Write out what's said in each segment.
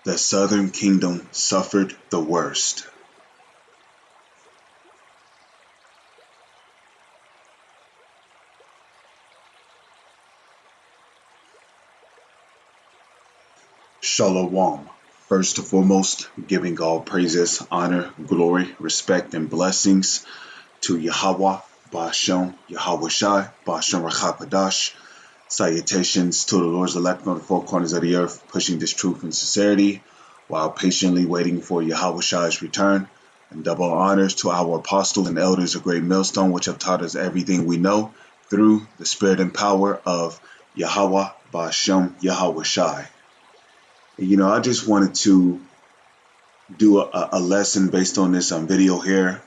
The Southern Kingdom suffered the worst. Shalom. First and foremost, giving all praises, honor, glory, respect, and blessings to Yahweh, Ba'ashem, Yahweh Shai, Ba'ashem Rachapadash. Salutations to the Lord's elect on the four corners of the earth, pushing this truth and sincerity while patiently waiting for Yahweh Shai's return. And double honors to our apostles and elders of Great Millstone, which have taught us everything we know through the spirit and power of Yahweh, Ba'ashem, Yahweh Shai. I just wanted to do a lesson based on this video here.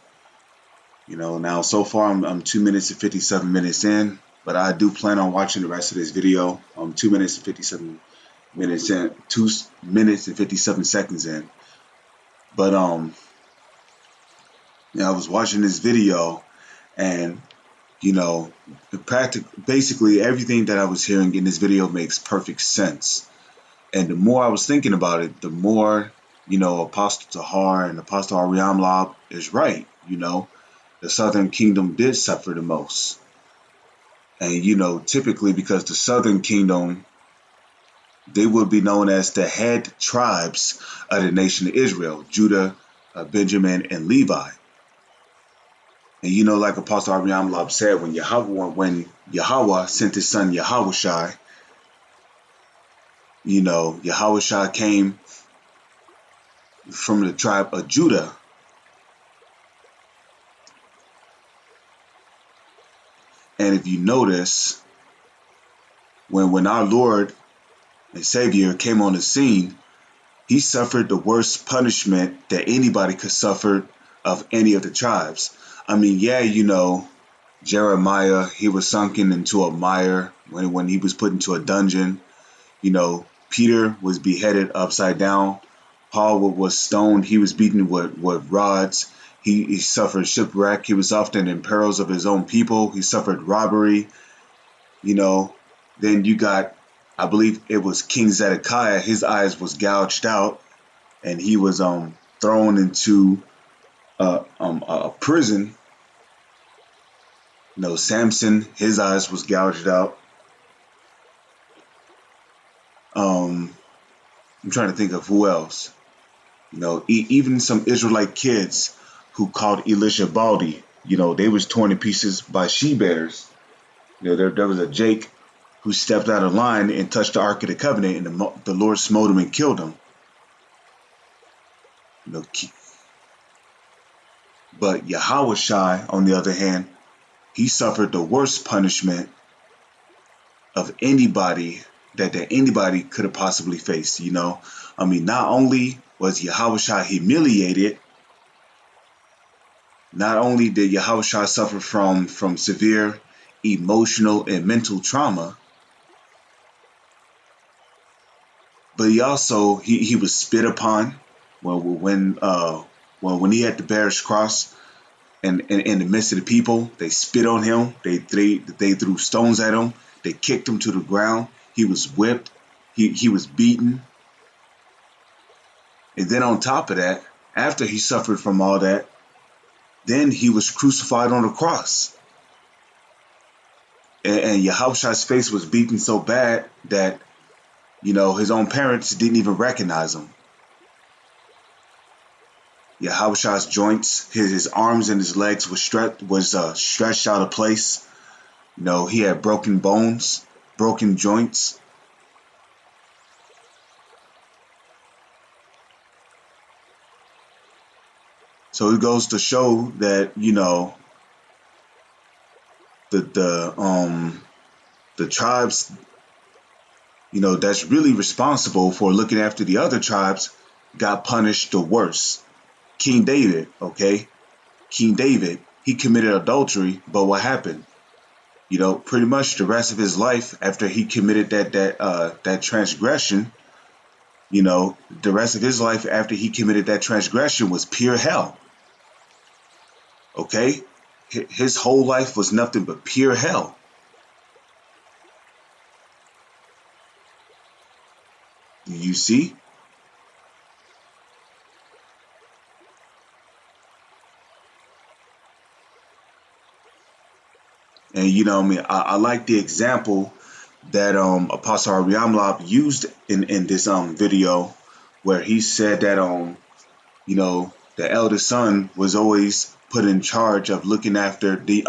Now so far I'm 2 minutes and 57 minutes in, but I do plan on watching the rest of this video. 2 minutes and 57 minutes in, 2 minutes and 57 seconds in. But I was watching this video, and basically everything that I was hearing in this video makes perfect sense. And the more I was thinking about it, the more, Apostle Tahar and Apostle Ariam Lab is right. The Southern Kingdom did suffer the most. And, typically because the Southern Kingdom, they would be known as the head tribes of the nation of Israel, Judah, Benjamin, and Levi. And, like Apostle Ariam Lab said, when Yahweh sent his son Yahweh Shai, Yahweh Shai came from the tribe of Judah. And if you notice, when our Lord and Savior came on the scene, he suffered the worst punishment that anybody could suffer of any of the tribes. I mean, Jeremiah, he was sunken into a mire when he was put into a dungeon. Peter was beheaded upside down. Paul was stoned. He was beaten with rods. He suffered shipwreck. He was often in perils of his own people. He suffered robbery. Then you got, I believe it was King Zedekiah. His eyes was gouged out, and he was thrown into a prison. Samson, his eyes was gouged out. I'm trying to think of who else. Even some Israelite kids who called Elisha Baldy, they was torn to pieces by she-bears. There was a Jake who stepped out of line and touched the Ark of the Covenant, and the Lord smote him and killed him. But Yahweh Shai, on the other hand, he suffered the worst punishment of anybody that anybody could have possibly faced. Not only was Yahweh Shai humiliated, not only did Yahweh Shai suffer from severe emotional and mental trauma, but he also he was spit upon when he had to bear his cross, and in the midst of the people, they spit on him, they threw stones at him, they kicked him to the ground, he was whipped, he was beaten. And then on top of that, after he suffered from all that, then he was crucified on the cross. And Yahushai's face was beaten so bad that, his own parents didn't even recognize him. Yahushai's joints, his arms and his legs was stretched out of place. He had broken bones, broken joints. So it goes to show that, the tribes, that's really responsible for looking after the other tribes got punished the worst. King David, he committed adultery, but what happened? Pretty much the rest of his life after he committed that transgression, the rest of his life after he committed that transgression was pure hell. His whole life was nothing but pure hell. You see? And I like the example that Apostle Ariamlab used in this video, where he said that the eldest son was always put in charge of looking after the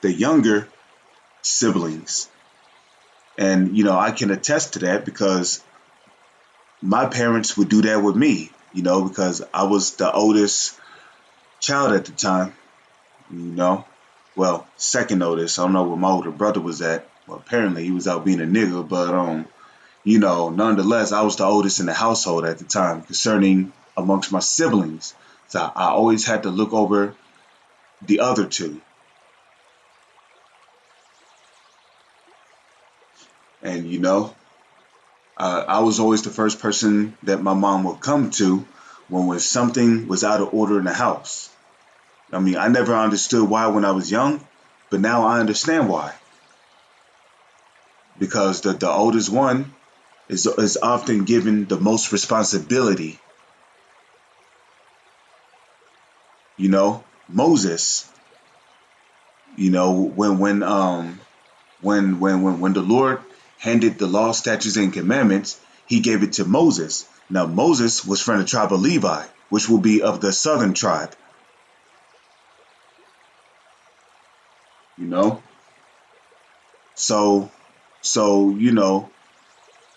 younger siblings. And I can attest to that, because my parents would do that with me, because I was the oldest child at the time, you know. Well, second oldest. I don't know where my older brother was at. Well, apparently he was out being a nigga, but nonetheless, I was the oldest in the household at the time concerning amongst my siblings. So I always had to look over the other two. And I was always the first person that my mom would come to when something was out of order in the house. I mean, I never understood why when I was young, but now I understand why. Because the oldest one is often given the most responsibility. Moses, when the Lord handed the law, statutes, and commandments, he gave it to Moses. Now Moses was from the tribe of Levi, which will be of the southern tribe. So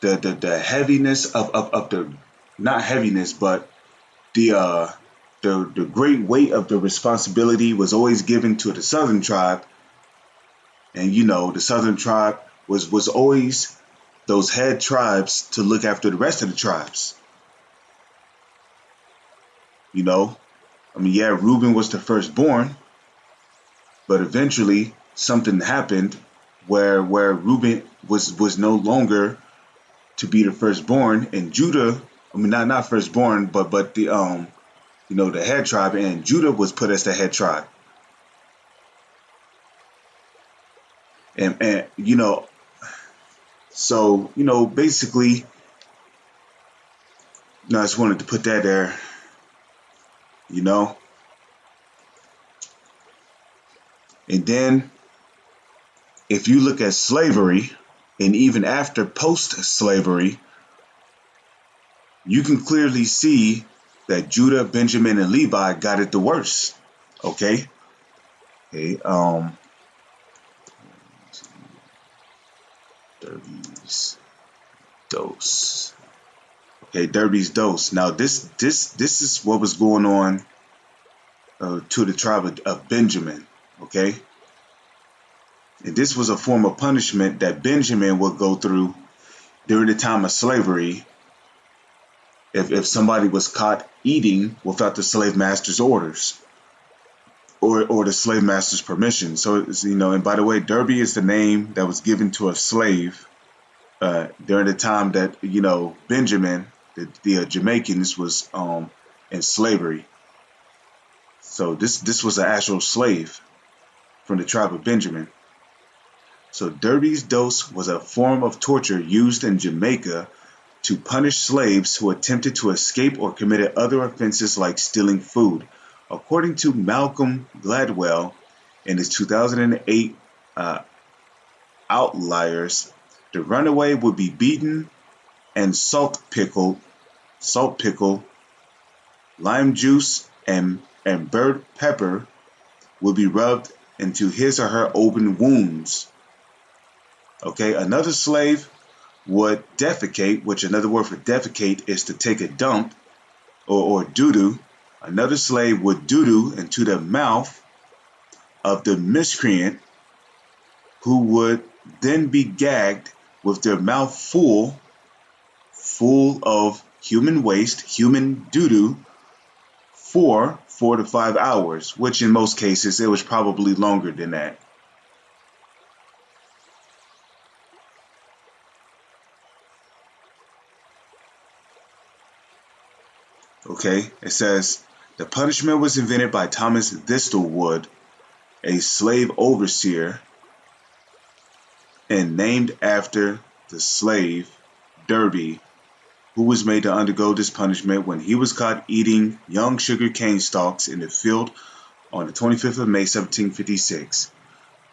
the heaviness of the, not heaviness, but the great weight of the responsibility was always given to the southern tribe. And the southern tribe was always those head tribes to look after the rest of the tribes. Reuben was the firstborn, but eventually something happened where Reuben was no longer to be the firstborn, and Judah, not firstborn, but the the head tribe, and Judah was put as the head tribe. And so basically, I just wanted to put that there. And then if you look at slavery, and even after post-slavery, you can clearly see that Judah, Benjamin, and Levi got it the worst. Okay. Derby's dose. Okay, Derby's dose. Now this is what was going on to the tribe of Benjamin. Okay. And this was a form of punishment that Benjamin would go through during the time of slavery if somebody was caught eating without the slave master's orders or the slave master's permission. So, and by the way, Derby is the name that was given to a slave during the time that, Benjamin, the Jamaicans, was in slavery. So this was an actual slave from the tribe of Benjamin. So Derby's dose was a form of torture used in Jamaica to punish slaves who attempted to escape or committed other offenses like stealing food. According to Malcolm Gladwell in his 2008 Outliers, the runaway would be beaten and salt pickle, lime juice, and burnt pepper would be rubbed into his or her open wounds. Okay, another slave would defecate, which another word for defecate is to take a dump or doo-doo. Another slave would doo-doo into the mouth of the miscreant, who would then be gagged with their mouth full of human waste, human doo-doo, for 4 to 5 hours, which in most cases it was probably longer than that. Okay, it says, the punishment was invented by Thomas Thistlewood, a slave overseer, and named after the slave Derby, who was made to undergo this punishment when he was caught eating young sugar cane stalks in the field on the 25th of May, 1756.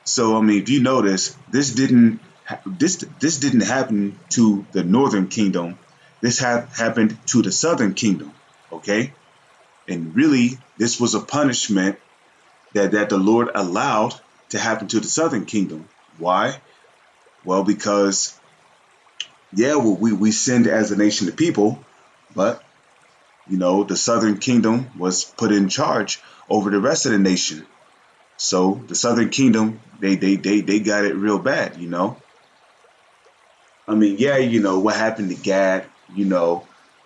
So I mean, if you notice, this didn't happen to the Northern Kingdom. This happened to the Southern Kingdom. Okay, and really, this was a punishment that the Lord allowed to happen to the Southern Kingdom. Why? Well, because yeah, well, we sinned as a nation of people, but the Southern Kingdom was put in charge over the rest of the nation. So the Southern Kingdom, they got it real bad. I mean, yeah, what happened to Gad,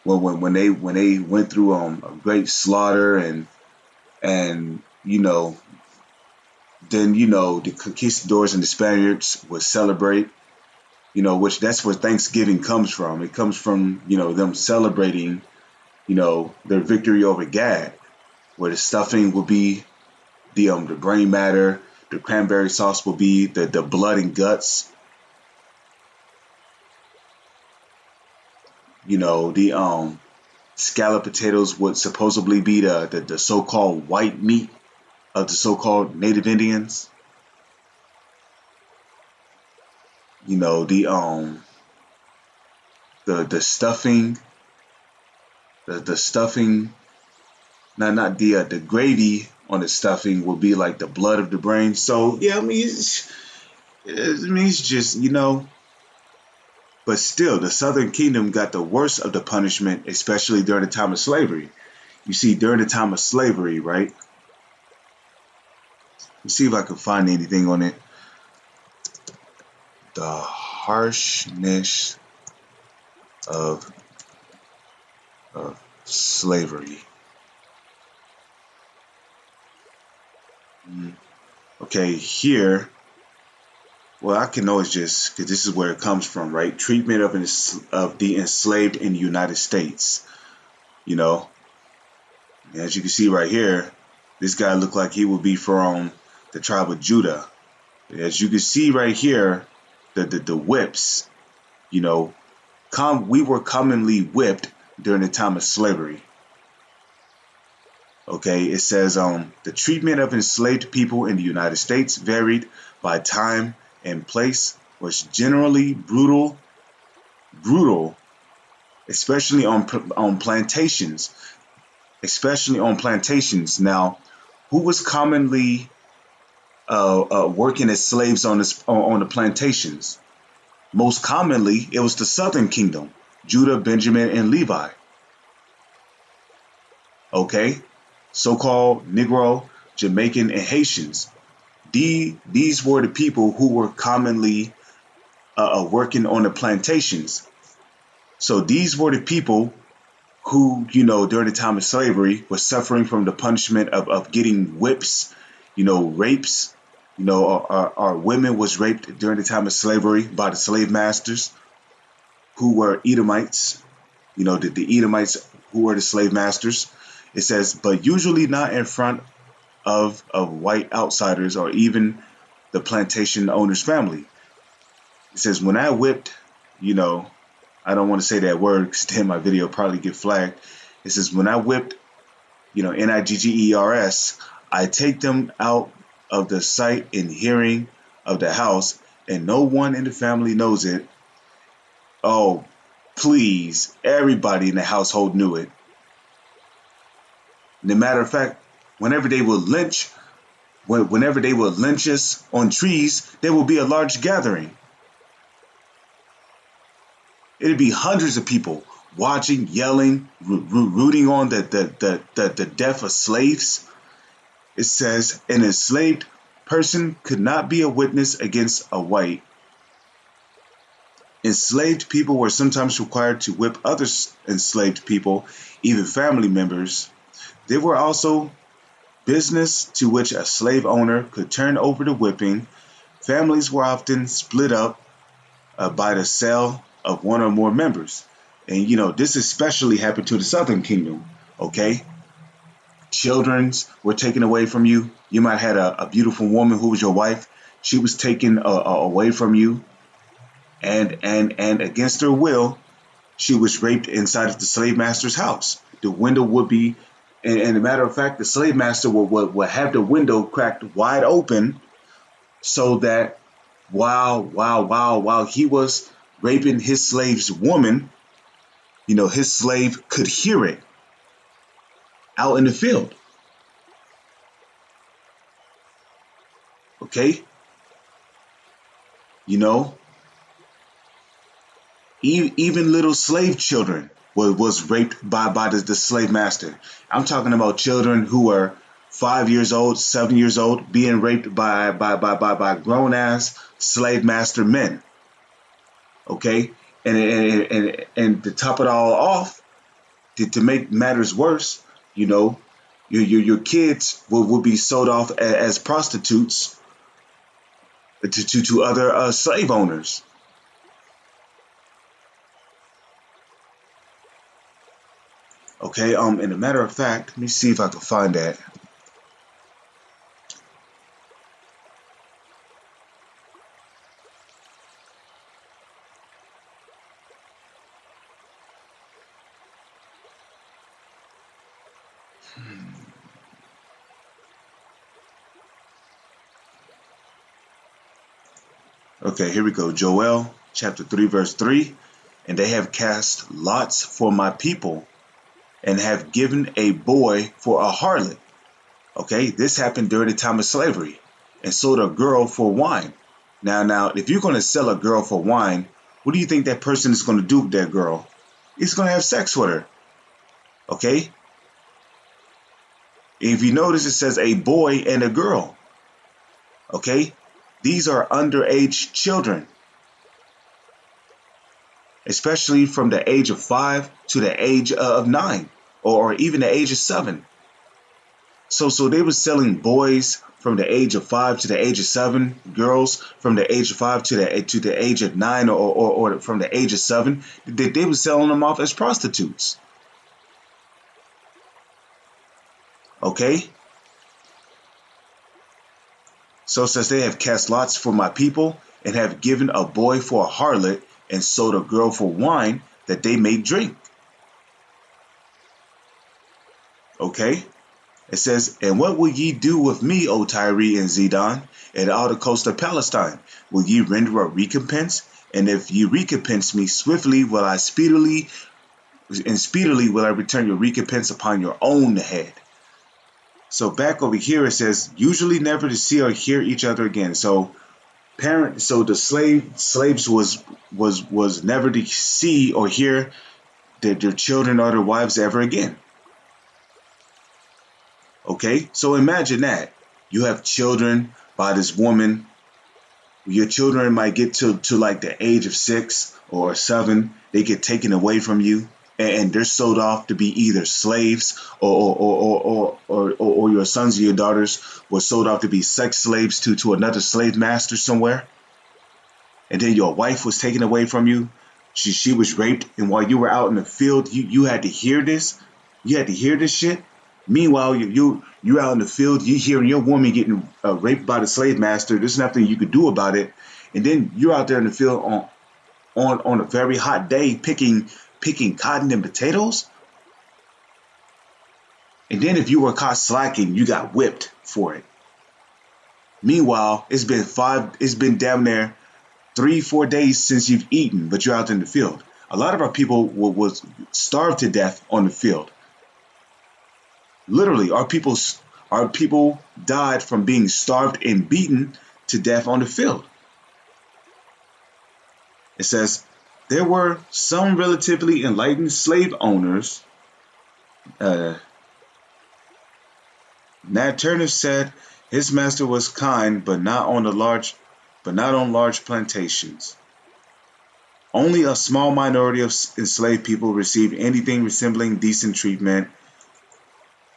when they went through a great slaughter and then the conquistadors and the Spaniards would celebrate, which that's where Thanksgiving comes from. It comes from them celebrating their victory over Gad, where the stuffing will be the brain matter, the cranberry sauce will be the blood and guts, the scallop potatoes would supposedly be the so-called white meat of the so-called Native Indians. The stuffing, the stuffing, not the gravy on the stuffing will be like the blood of the brain. So yeah, I mean, it's just but still, the Southern Kingdom got the worst of the punishment, especially during the time of slavery. You see, during the time of slavery, right? Let's see if I can find anything on it. The harshness of slavery. Okay, here, well, I can always just, because this is where it comes from, right? Treatment of the enslaved in the United States. You know, as you can see right here, this guy looked like he would be from the tribe of Judah. As you can see right here, the whips, you know, we were commonly whipped during the time of slavery. Okay, it says the treatment of enslaved people in the United States varied by time and place, was generally brutal, especially on plantations, especially on plantations. Now, who was commonly working as slaves on the plantations? Most commonly, it was the Southern Kingdom, Judah, Benjamin, and Levi. Okay, so-called Negro, Jamaican, and Haitians. These were the people who were commonly working on the plantations. So these were the people who, during the time of slavery, were suffering from the punishment of getting whips, rapes. Our women was raped during the time of slavery by the slave masters who were Edomites. The Edomites who were the slave masters. It says, but usually not in front of white outsiders or even the plantation owner's family. It says, when I whipped, I don't want to say that word because then my video probably get flagged. It says, when I whipped, Niggers, I take them out of the sight and hearing of the house, and no one in the family knows it. Oh, please, everybody in the household knew it. And as a matter of fact, whenever they would lynch us on trees, there will be a large gathering. It'd be hundreds of people watching, yelling, rooting on the death of slaves. It says an enslaved person could not be a witness against a white. Enslaved people were sometimes required to whip other enslaved people, even family members. There were also business to which a slave owner could turn over the whipping. Families were often split up by the sale of one or more members. And this especially happened to the Southern Kingdom. Okay, children's were taken away from you. You might have had a beautiful woman who was your wife. She was taken away from you, and against her will, she was raped inside of the slave master's house. The window would be, and a matter of fact, the slave master would have the window cracked wide open so that while he was raping his slave's woman, his slave could hear it out in the field. Okay? You know, even little slave children was raped by the slave master. I'm talking about children who were 5 years old, 7 years old, being raped by grown ass slave master men. Okay, and to top it all off, to make matters worse, you know, your kids will be sold off as prostitutes to other slave owners. Okay, and a matter of fact, let me see if I can find that. Okay, here we go. Joel chapter 3, verse 3. And they have cast lots for my people and have given a boy for a harlot. Okay, this happened during the time of slavery, and sold a girl for wine. Now, if you're going to sell a girl for wine, what do you think that person is going to do with that girl? He's going to have sex with her. Okay? If you notice, it says a boy and a girl. Okay? These are underage children, especially from the age of 5 to the age of 9, or even the age of 7. So they were selling boys from the age of 5 to the age of 7, girls from the age of 5 to the age of 9, or from the age of 7. They were selling them off as prostitutes. Okay? So it says they have cast lots for my people and have given a boy for a harlot and sold a girl for wine that they may drink. Okay? It says, and what will ye do with me, O Tyre and Zidon, and all the coast of Palestine? Will ye render a recompense? And if ye recompense me swiftly, speedily will I return your recompense upon your own head. So back over here it says, usually never to see or hear each other again. So the slaves was never to see or hear their children or their wives ever again. Okay, so imagine that. You have children by this woman. Your children might get to like the age of 6 or 7. They get taken away from you, and they're sold off to be either slaves or your sons or your daughters were sold off to be sex slaves to another slave master somewhere. And then your wife was taken away from you. She was raped, and while you were out in the field, you had to hear this. You had to hear this shit. Meanwhile, you're out in the field, you hearing your woman getting raped by the slave master. There's nothing you could do about it. And then you're out there in the field on a very hot day picking cotton and potatoes. And then if you were caught slacking, you got whipped for it. Meanwhile, it's been damn near 3-4 days since you've eaten, but you're out in the field. A lot of our people was starved to death on the field. Literally, our people died from being starved and beaten to death on the field. It says, there were some relatively enlightened slave owners. Nat Turner said his master was kind, but not on large plantations. Only a small minority of enslaved people received anything resembling decent treatment.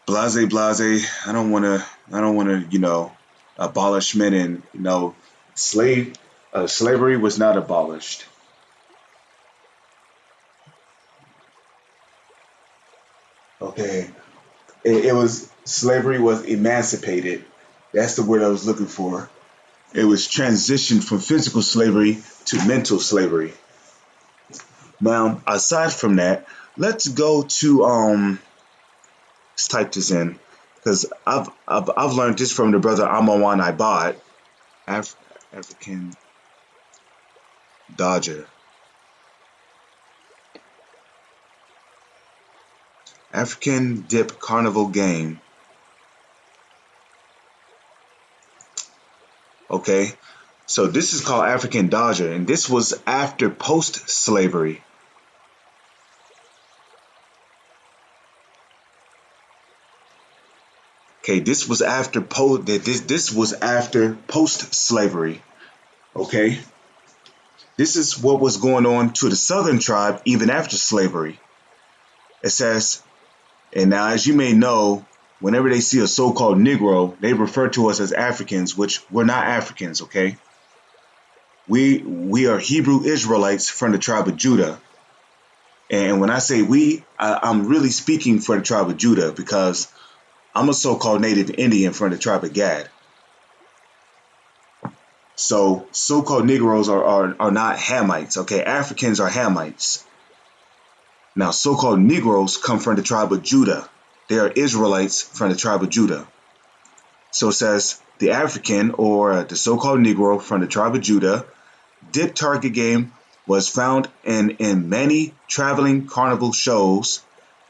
Blase. I don't want to, abolishment and slavery was not abolished. Okay, slavery was emancipated. That's the word I was looking for. It was transitioned from physical slavery to mental slavery. Now, aside from that, let's go to let's type this in because I've learned this from the brother Amawan Ibad. Af- African Dodger. African Dip Carnival Game. Okay, so this is called African Dodger, and this was after post-slavery. Okay, this was after post-slavery. Okay, this is what was going on to the Southern tribe even after slavery. It says, and now as you may know, whenever they see a so-called Negro, they refer to us as Africans, which we're not Africans. Okay, we are Hebrew Israelites from the tribe of Judah. And when I say we, I'm really speaking for the tribe of Judah because I'm a so-called native Indian from the tribe of Gad. So so-called Negroes are not Hamites, okay? Africans are Hamites. Now so-called Negroes come from the tribe of Judah. They are Israelites from the tribe of Judah. So it says the African or the so-called Negro from the tribe of Judah dip target game was found in many traveling carnival shows,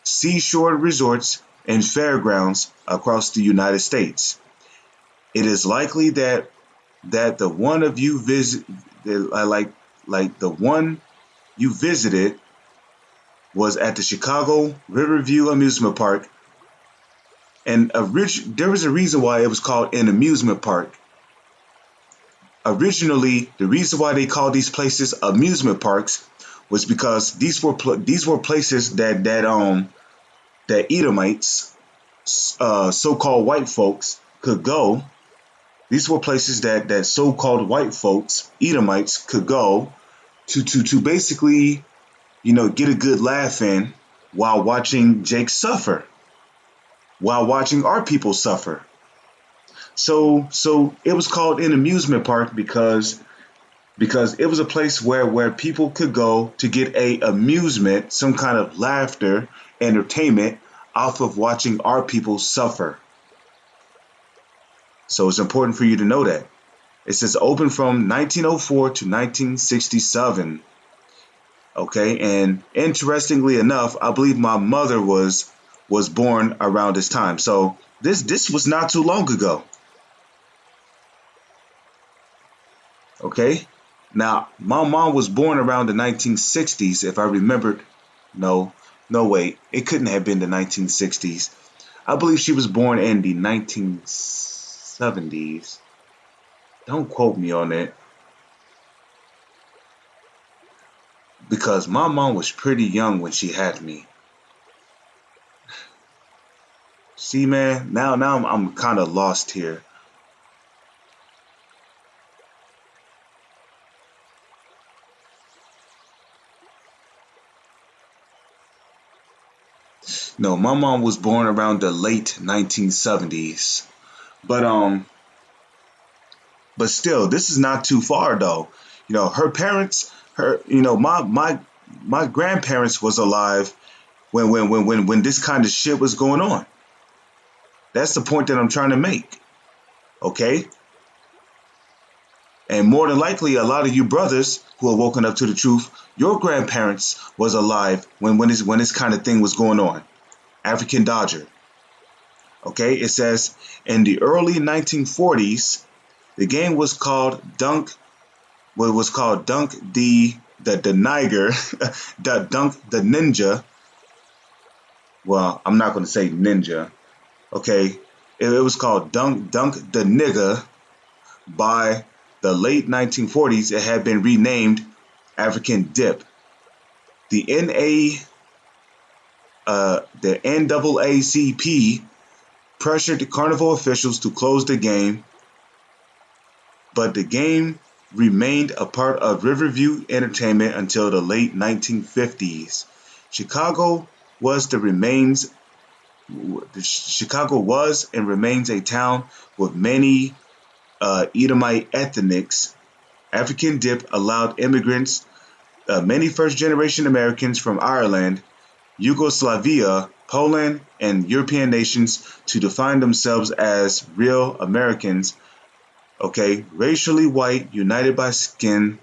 seashore resorts, and fairgrounds across the United States. It is likely that the one of you visit like the one you visited was at the Chicago Riverview Amusement Park, and there was a reason why it was called an amusement park. Originally, the reason why they called these places amusement parks was because these were places that Edomites, so-called white folks, could go. These were places that so-called white folks, Edomites, could go to basically, get a good laugh in while watching Jake suffer, while watching our people suffer. So it was called an amusement park because it was a place where people could go to get a amusement, some kind of laughter, entertainment off of watching our people suffer. So it's important for you to know that. It says open from 1904 to 1967. Okay, and interestingly enough, I believe my mother was born around this time. So this was not too long ago. Okay, now my mom was born around the 1960s, if I remembered. No, no, wait, it couldn't have been the 1960s. I believe she was born in the 1970s. Don't quote me on it because my mom was pretty young when she had me. See, man, now I'm kind of lost here. No, my mom was born around the late 1970s. But but still, this is not too far though. Her parents, my grandparents was alive when this kind of shit was going on. That's the point that I'm trying to make. Okay? And more than likely, a lot of you brothers who are woken up to the truth, your grandparents was alive when this kind of thing was going on. African Dodger. Okay, it says in the early 1940s, the game was called Dunk. What was called Dunk the Niger, the Dunk the Ninja. Well, I'm not going to say ninja. Okay, it was called Dunk the Nigga. By the late 1940s, it had been renamed African Dip. The NAACP pressured the carnival officials to close the game, but the game remained a part of Riverview entertainment until the late 1950s. Chicago was and remains a town with many Edomite ethnics. African Dip allowed immigrants, many first-generation Americans from Ireland, Yugoslavia, Poland, and European nations to define themselves as real Americans Okay, racially white, united by skin,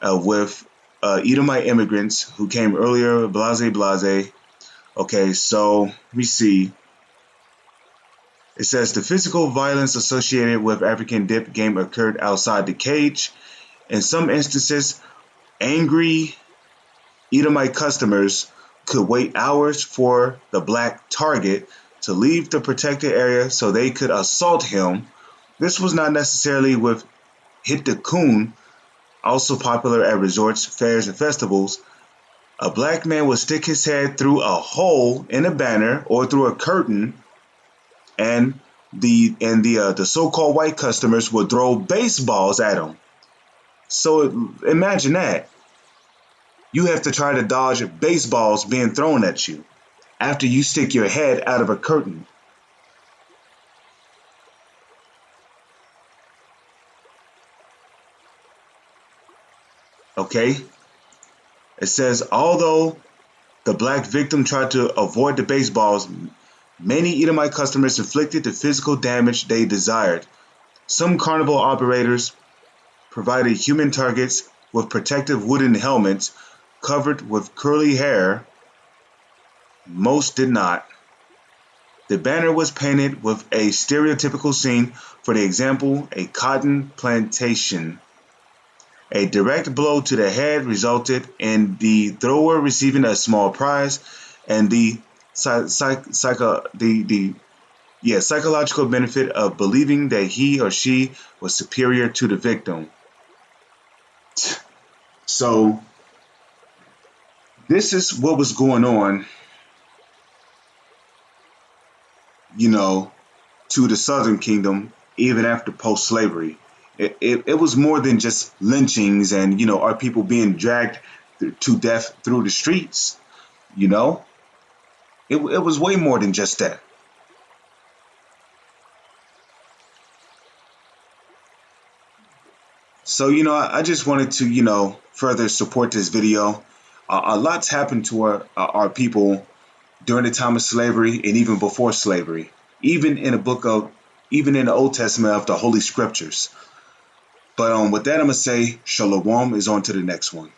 with Edomite immigrants who came earlier, blase blase. Okay, so let me see. It says the physical violence associated with African dip game occurred outside the cage. In some instances, angry Edomite customers could wait hours for the black target to leave the protected area so they could assault him. This was not necessarily with Hit the Coon, also popular at resorts, fairs, and festivals. A black man would stick his head through a hole in a banner or through a curtain, and the so-called white customers would throw baseballs at him. So imagine that. You have to try to dodge baseballs being thrown at you after you stick your head out of a curtain. Okay? It says, although the black victim tried to avoid the baseballs, many Edomite customers inflicted the physical damage they desired. Some carnival operators provided human targets with protective wooden helmets covered with curly hair. Most did not. The banner was painted with a stereotypical scene, for the example, a cotton plantation. A direct blow to the head resulted in the thrower receiving a small prize, and the psychological benefit of believing that he or she was superior to the victim. So this is what was going on, you know, to the Southern Kingdom even after post-slavery. It was more than just lynchings and, our people being dragged to death through the streets, you know? It was way more than just that. So, I just wanted to, further support this video. A lot's happened to our people during the time of slavery and even before slavery, even in even in the Old Testament of the Holy Scriptures. But with that, I'm going to say, Shalom is on to the next one.